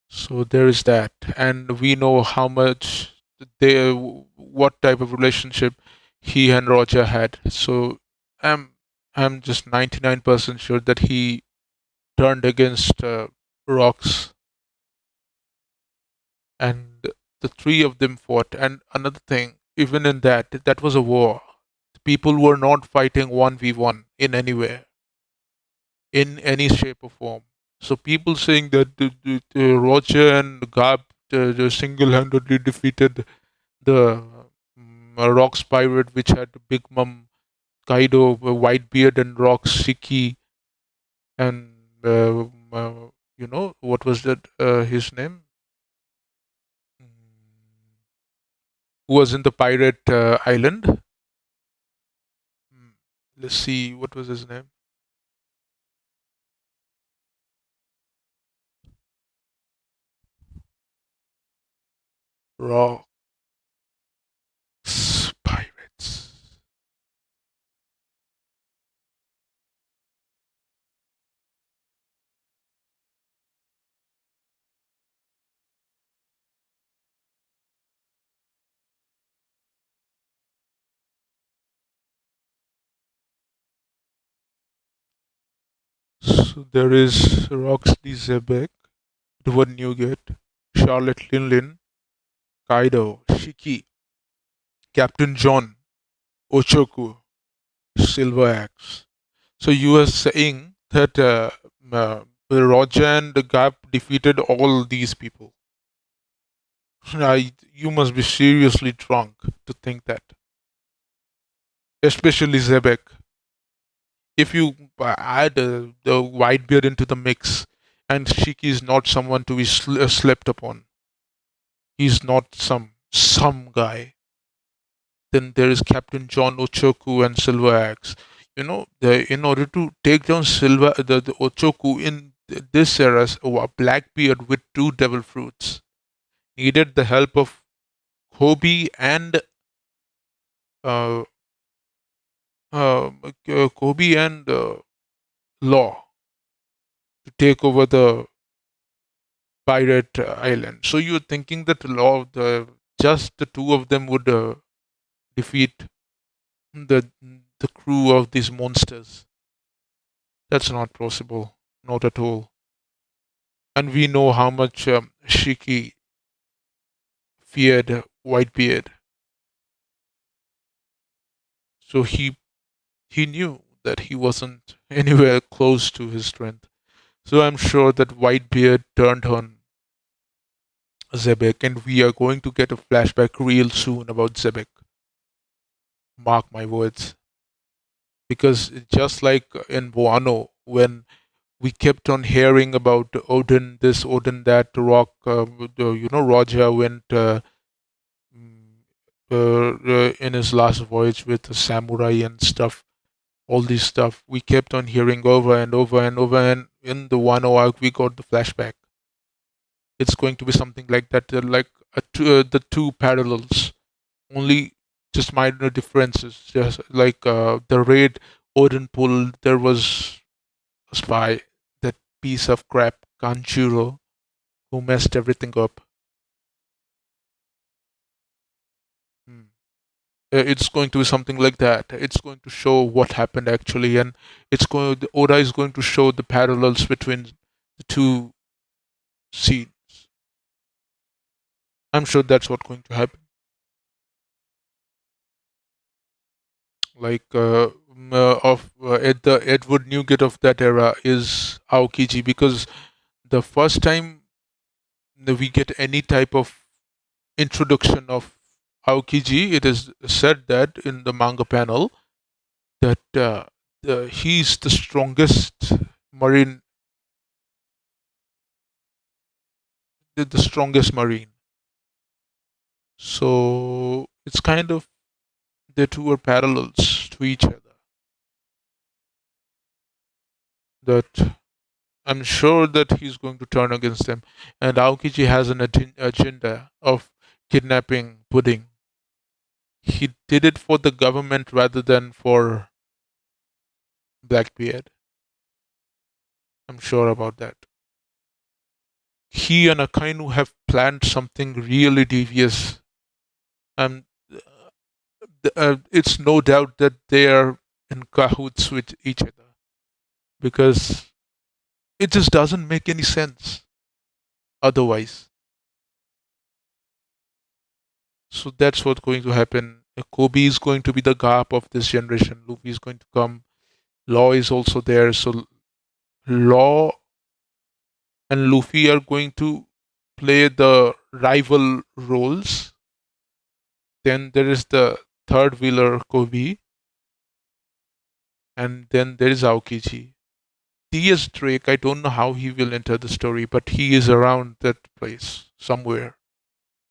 So there is that, and we know how much what type of relationship he and Roger had. So I'm I'm just 99% sure that he turned against Rocks, and the three of them fought. And another thing, even in that was a war. People were not fighting 1v1 in anywhere, in any shape or form. So people saying that Roger and Gab single-handedly defeated the Rocks pirate, which had Big Mom, Kaido, Whitebeard, and Rocks Shiki, and what was that? His name, who was in the pirate island. Hmm, Let's see, what was his name? Rocks pirates. So there is Roxley Zebek, Edward Newgate, Charlotte Linlin, Kaido, Shiki, Captain John, Ochoku, Silver Axe. So you are saying that Roger and the Gap defeated all these people. You must be seriously drunk to think that, especially Zebek. If you add the Whitebeard into the mix, and Shiki is not someone to be slept upon, he's not some guy. Then there is Captain John Ochoku and Silver Axe. In order to take down the Ochoku in this era, Blackbeard with two devil fruits needed the help of Kobe and uh, Kobe and Law to take over the pirate island. So you're thinking that Law, just the two of them would defeat the the crew of these monsters? That's not possible, not at all. And we know how much Shiki feared Whitebeard. So he knew that he wasn't anywhere close to his strength. So I'm sure that Whitebeard turned on Zebek, and we are going to get a flashback real soon about Zebek. Mark my words. Because just like in Wano, when we kept on hearing about Odin this, Odin that, Rock, Roger went mm, in his last voyage with the samurai and stuff, all this stuff. We kept on hearing over and over and over, and in the Wano arc, we got the flashback. It's going to be something like that, like the two parallels, only just minor differences. Just like the raid Odin pulled, there was a spy, that piece of crap, Kanjuro, who messed everything up. Hmm. It's going to be something like that. It's going to show what happened actually, and Oda is going to show the parallels between the two scenes. I'm sure that's what's going to happen. Like of the Edward Newgate of that era is Aokiji, because the first time that we get any type of introduction of Aokiji, it is said that in the manga panel that he's the strongest marine, the strongest marine. So it's kind of, the two are parallels to each other. That I'm sure that he's going to turn against them, and Aokiji has an agenda of kidnapping Pudding. He did it for the government rather than for Blackbeard. I'm sure about that. He and Akainu have planned something really devious, and it's no doubt that they are in cahoots with each other, because it just doesn't make any sense otherwise. So that's what's going to happen Kobe is going to be the gap of this generation. Luffy is going to come. Law is also there. So Law and Luffy are going to play the rival roles. Then there is the third wheeler Kobe, and then there is Aokiji. T.S. Drake, I don't know how he will enter the story, but he is around that place somewhere,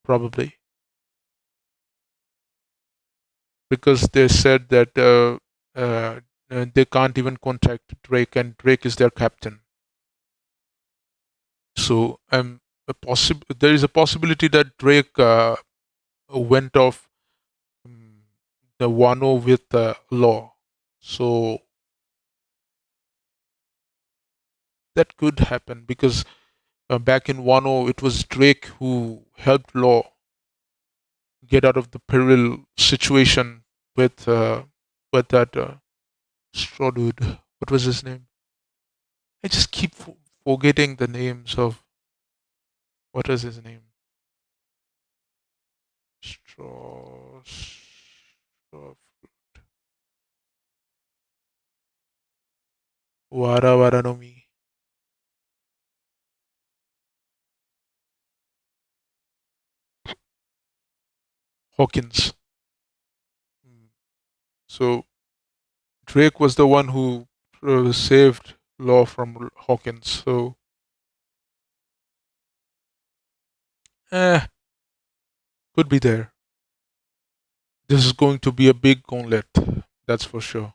probably. Because they said that they can't even contact Drake, and Drake is their captain. So there is a possibility that Drake went off mm, the Wano with Law. So that could happen because back in Wano, it was Drake who helped Law get out of the peril situation with that straw dude. What was his name? I just keep forgetting the names of what was his name. Straw Wara Wara no Mi. Hawkins. Mm. So Drake was the one who saved Law from Hawkins. So eh, could be there. This is going to be a big gauntlet. That's for sure.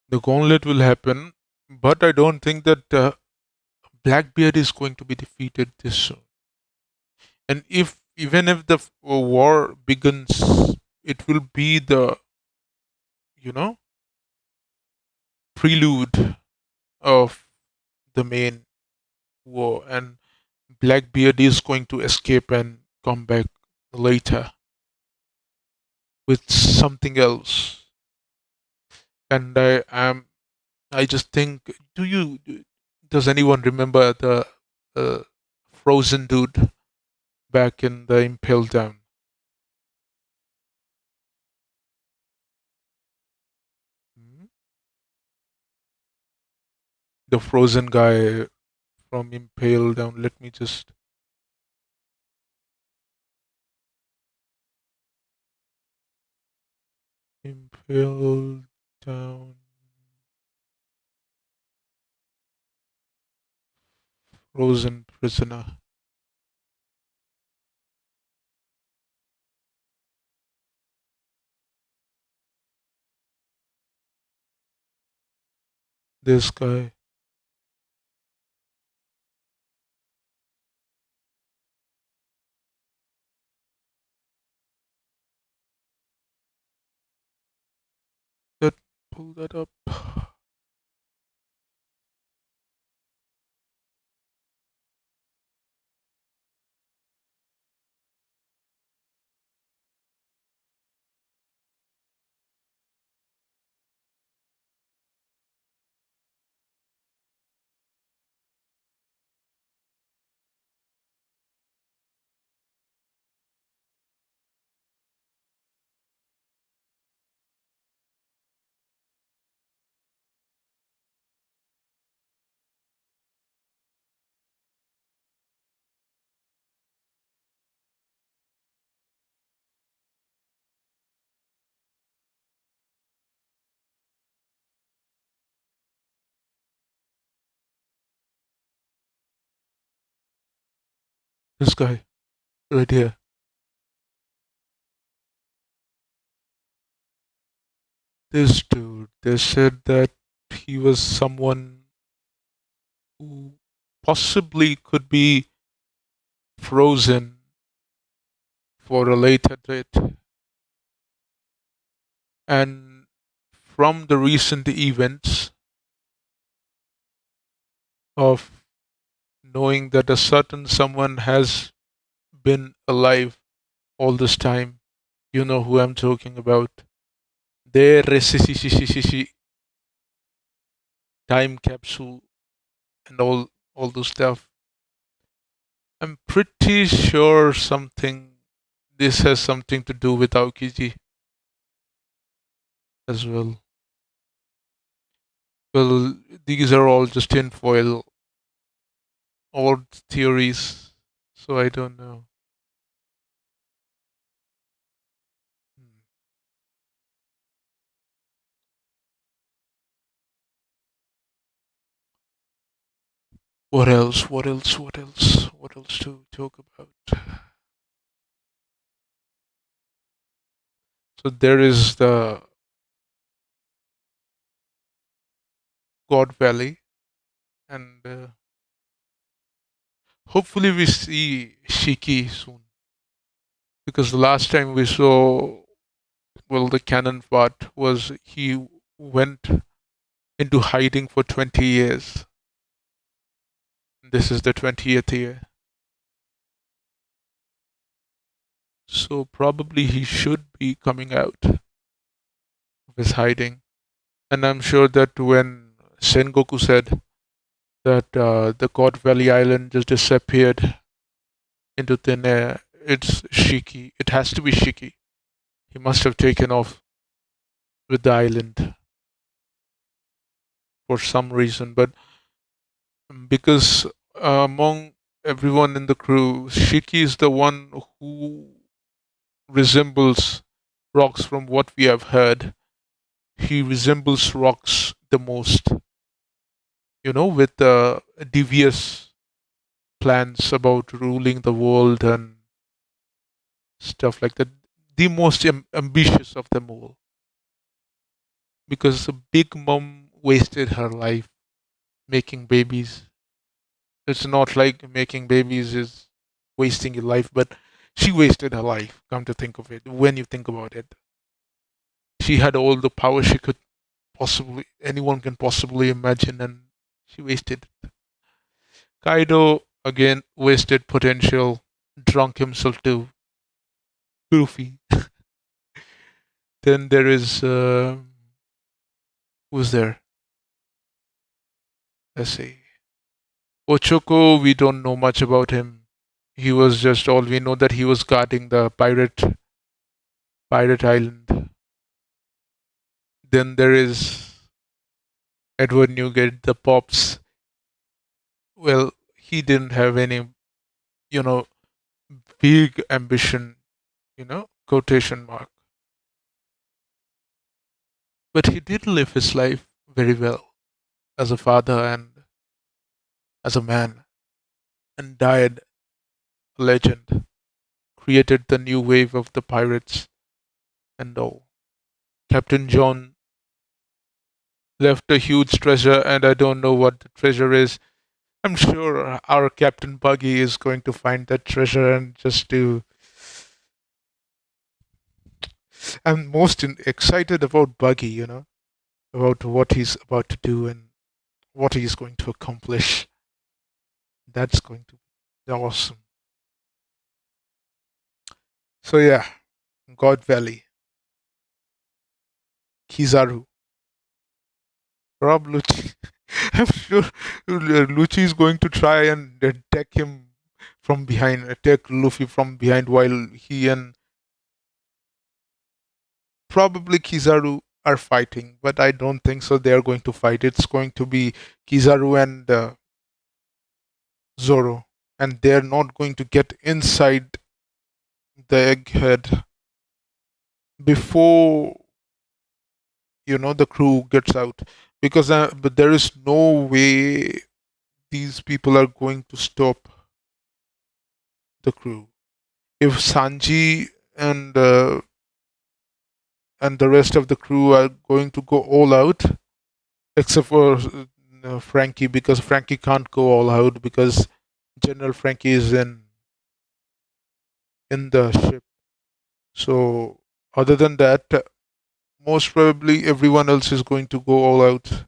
The gauntlet will happen, but I don't think that Blackbeard is going to be defeated this soon. And if even if the war begins, it will be the you know prelude of the main war, and Blackbeard is going to escape and come back later with something else. And I just think, does anyone remember the uh, frozen dude back in the Impel Down? Hmm? The frozen guy from Impel Down. Let me just Impel Down. Frozen prisoner. This guy. Let me pull that up. This guy right here. This dude. They said that he was someone who possibly could be frozen for a later date. And from the recent events of knowing that a certain someone has been alive all this time, you know who I'm talking about. Their time capsule and all those stuff. I'm pretty sure something. This has something to do with Aokiji as well. Well, these are all just tinfoil old theories, so I don't know. Hmm. What else? What else? What else? What else to talk about? So there is the God Valley, and hopefully we see Shiki soon. Because the last time we saw, well, the canon part was he went into hiding for 20 years. This is the 20th year. So probably he should be coming out of his hiding. And I'm sure that when Sengoku said that the God Valley Island just disappeared into thin air, it's Shiki. It has to be Shiki. He must have taken off with the island for some reason. But because among everyone in the crew, Shiki is the one who resembles rocks from what we have heard. He resembles rocks the most, with the devious plans about ruling the world and stuff like that. The most ambitious of them all. Because Big Mom wasted her life making babies. It's not like making babies is wasting your life, but she wasted her life, come to think of it, when you think about it. She had all the power she could anyone can possibly imagine, and she wasted it. Kaido, again, wasted potential, drunk himself too. Goofy. Then there is, who's there? Let's see. Ochoko, we don't know much about him. He was just all we know that he was guarding the pirate island. Then there is Edward Newgate, the Pops. Well, he didn't have any, you know, big ambition, quotation mark. But he did live his life very well as a father and as a man, and died a legend. Created the new wave of the pirates and all. Captain John left a huge treasure, and I don't know what the treasure is. I'm sure our Captain Buggy is going to find that treasure and just to. I'm excited about Buggy, about what he's about to do and what he's going to accomplish. That's going to be awesome. So, yeah, God Valley, Kizaru, Rob Lucci. I'm sure Lucci is going to try and attack him from behind, attack Luffy from behind while he and probably Kizaru are fighting, but I don't think so. They are going to fight. It's going to be Kizaru and Zoro, and they're not going to get inside the egghead before the crew gets out, because but there is no way these people are going to stop the crew. If Sanji and uh, and the rest of the crew are going to go all out, except for Frankie, because Frankie can't go all out because General Frankie is in the ship. So other than that, most probably everyone else is going to go all out.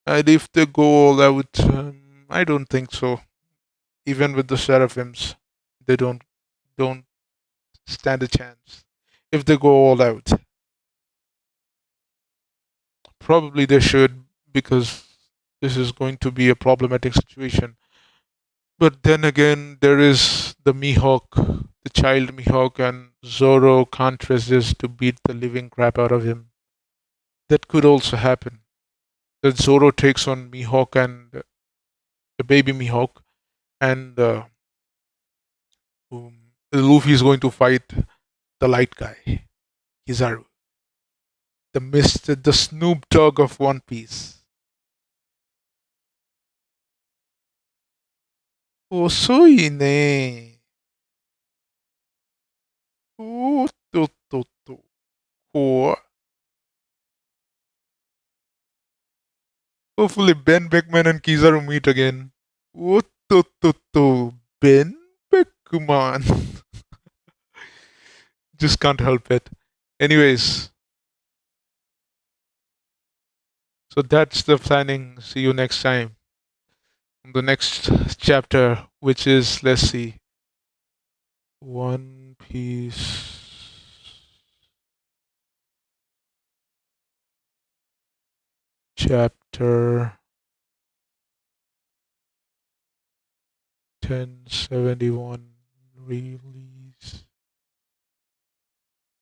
And if they go all out, I don't think so. Even with the Seraphims, they don't stand a chance. If they go all out, probably they should, because this is going to be a problematic situation. But then again, there is the Mihawk, the child Mihawk, and Zoro can't resist to beat the living crap out of him. That could also happen. That Zoro takes on Mihawk and the baby Mihawk, and Luffy is going to fight the light guy, Kizaru, the Snoop Dogg of One Piece.遅いね。おっとっとっと。怖。Hopefully Ben Beckman and Kizaru meet again. O to to to Ben Beckman. Just can't help it. Anyways, so that's the planning. See you next time. The next chapter, which is, let's see, One Piece chapter 1071 release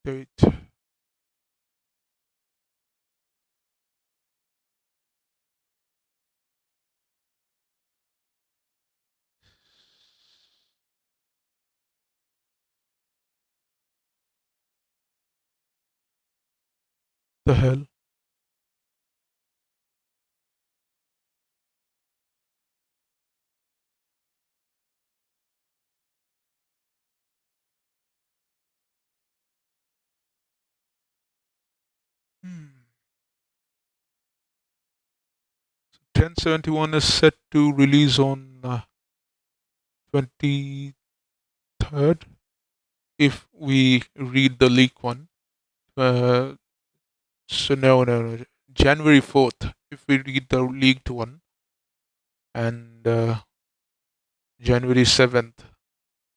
date. The hell? Hmm. 1071 is set to release on 23rd if we read the leak one. So no. January 4th if we read the leaked one, and January 7th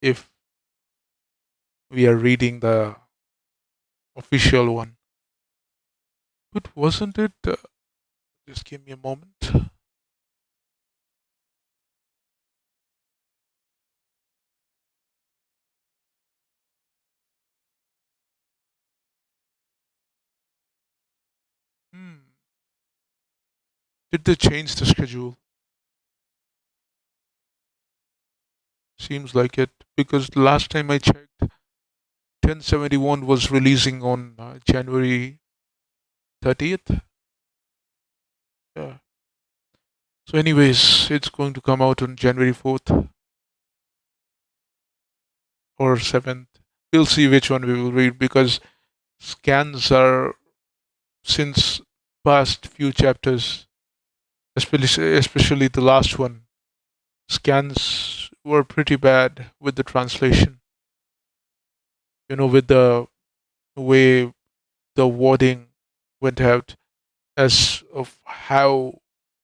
if we are reading the official one. But wasn't it? Just give me a moment. Did they change the schedule? Seems like it, because the last time I checked, 1071 was releasing on January 30th. Yeah. So, anyways, it's going to come out on January 4th or 7th. We'll see which one we will read, because scans are, since past few chapters, especially the last one, scans were pretty bad with the translation. With the way the wording went out, as of how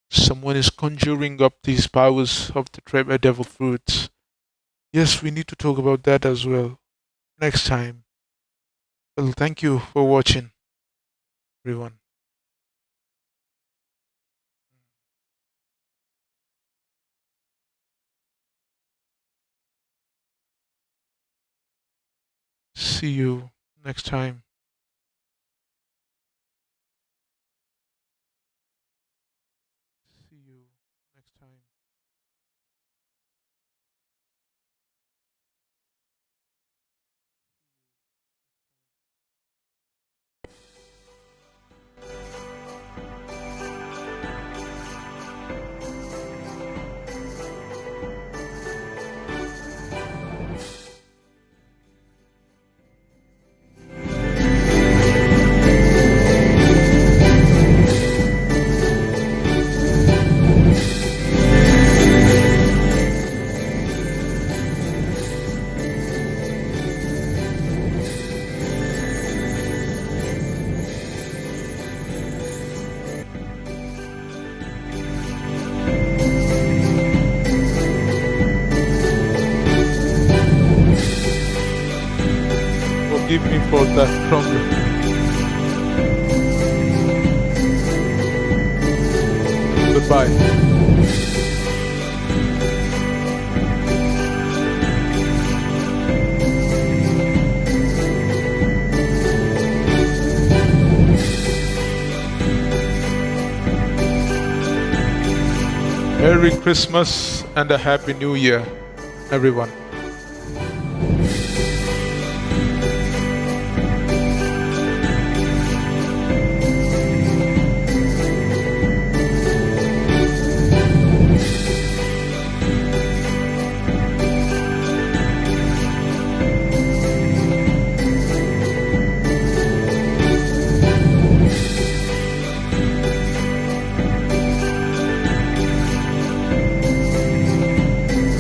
someone is conjuring up these powers of the devil fruits. Yes, we need to talk about that as well next time. Well, thank you for watching, everyone. See you next time. See you next time. Forgive me for that problem. Goodbye. Merry Christmas and a Happy New Year, everyone.